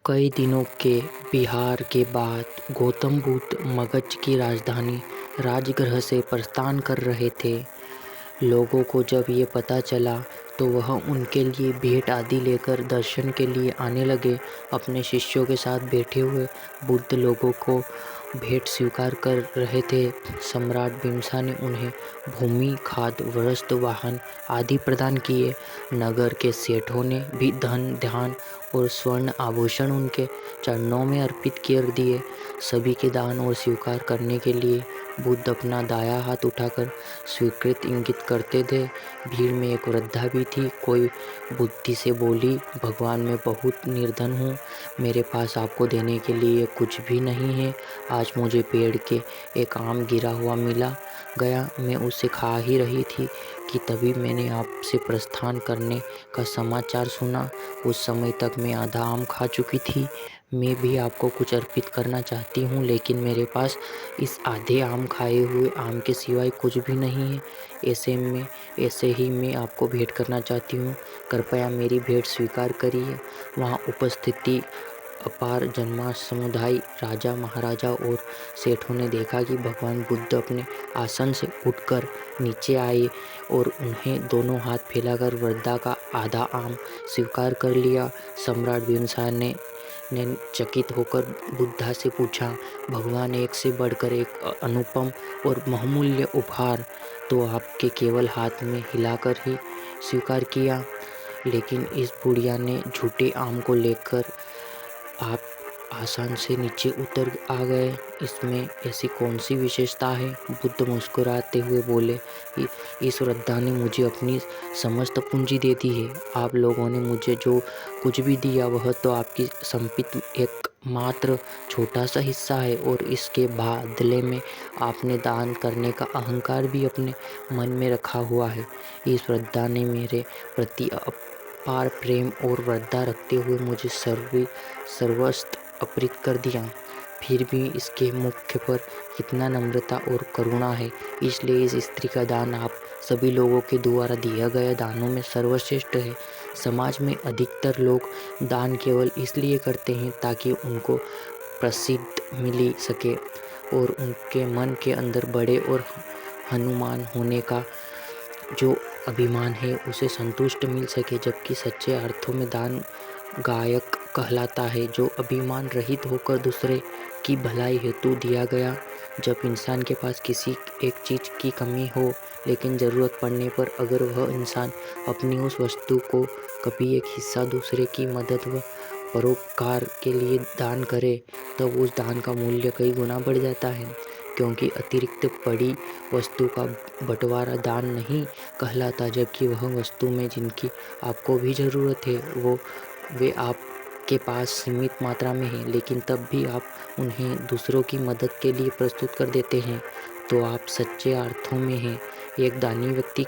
कई दिनों के विहार के बाद गौतम बुद्ध मगध की राजधानी राजगृह से प्रस्थान कर रहे थे। लोगों को जब ये पता चला तो वह उनके लिए भेंट आदि लेकर दर्शन के लिए आने लगे। अपने शिष्यों के साथ बैठे हुए बुद्ध लोगों को भेंट स्वीकार कर रहे थे। सम्राट बिम्सा ने उन्हें भूमि, खाद्य, वस्त्र, वाहन आदि प्रदान किए। नगर के सेठों ने भी धन, धान और स्वर्ण आभूषण उनके चरणों में अर्पित कर दिए। सभी के दान और स्वीकार करने के लिए बुद्ध अपना दायां हाथ उठाकर स्वीकृत इंगित करते थे। भीड़ में एक वृद्धा भी थी। कोई बुद्धि से बोली, भगवान मैं बहुत निर्धन हूँ, मेरे पास आपको देने के लिए कुछ भी नहीं है। आज मुझे पेड़ के एक आम गिरा हुआ मिला गया, मैं उसे खा ही रही थी कि तभी मैंने आपसे प्रस्थान करने का समाचार सुना। उस समय तक मैं आधा आम खा चुकी थी। मैं भी आपको कुछ अर्पित करना चाहती हूँ, लेकिन मेरे पास इस आधे आम खाए हुए आम के सिवाय कुछ भी नहीं है। ऐसे ही मैं आपको भेंट करना चाहती हूँ, कृपया मेरी भेंट स्वीकार करिए। वहाँ उपस्थिति अपार जनमानस समुदाय, राजा, महाराजा और सेठों ने देखा कि भगवान बुद्ध अपने आसन से उठकर नीचे आए और उन्हें दोनों हाथ फैलाकर वृद्धा का आधा आम स्वीकार कर लिया। सम्राट बिम्बिसार ने चकित होकर बुद्धा से पूछा, भगवान एक से बढ़कर एक अनुपम और बहुमूल्य उपहार तो आपके केवल हाथ में हिलाकर ही स्वीकार किया, लेकिन इस बुढ़िया ने झूठे आम को लेकर आप आसान से नीचे उतर आ गए। इसमें ऐसी कौन सी विशेषता है? बुद्ध मुस्कुराते हुए बोले, इस वृद्धा ने मुझे अपनी समस्त पूंजी दे दी है। आप लोगों ने मुझे जो कुछ भी दिया वह तो आपकी संपत्ति एक मात्र छोटा सा हिस्सा है, और इसके बदले में आपने दान करने का अहंकार भी अपने मन में रखा हुआ है। इस वृद्धा ने मेरे प्रति अपार प्रेम और श्रद्धा रखते हुए मुझे सर्वस्व अर्पित कर दिया। फिर भी इसके मुख पर कितना नम्रता और करुणा है। इसलिए इस स्त्री का दान आप सभी लोगों के द्वारा दिया गया दानों में सर्वश्रेष्ठ है। समाज में अधिकतर लोग दान केवल इसलिए करते हैं ताकि उनको प्रसिद्ध मिल सके और उनके मन के अंदर बड़े और हनुमान होने का जो अभिमान है उसे संतुष्ट मिल सके, जबकि सच्चे अर्थों में दान गायक कहलाता है, जो अभिमान रहित होकर दूसरे की भलाई हेतु दिया गया। जब इंसान के पास किसी एक चीज़ की कमी हो, लेकिन ज़रूरत पड़ने पर अगर वह इंसान अपनी उस वस्तु को कभी एक हिस्सा दूसरे की मदद व परोपकार के लिए दान करे, तब उस दान का मूल्य कई गुना बढ़ जाता है, क्योंकि अतिरिक्त पड़ी वस्तु का बंटवारा दान नहीं कहलाता। जबकि वह वस्तु में जिनकी आपको भी ज़रूरत है वे आपके पास सीमित मात्रा में है, लेकिन तब भी आप उन्हें दूसरों की मदद के लिए प्रस्तुत कर देते हैं, तो आप सच्चे अर्थों में हैं। एक दानी व्यक्ति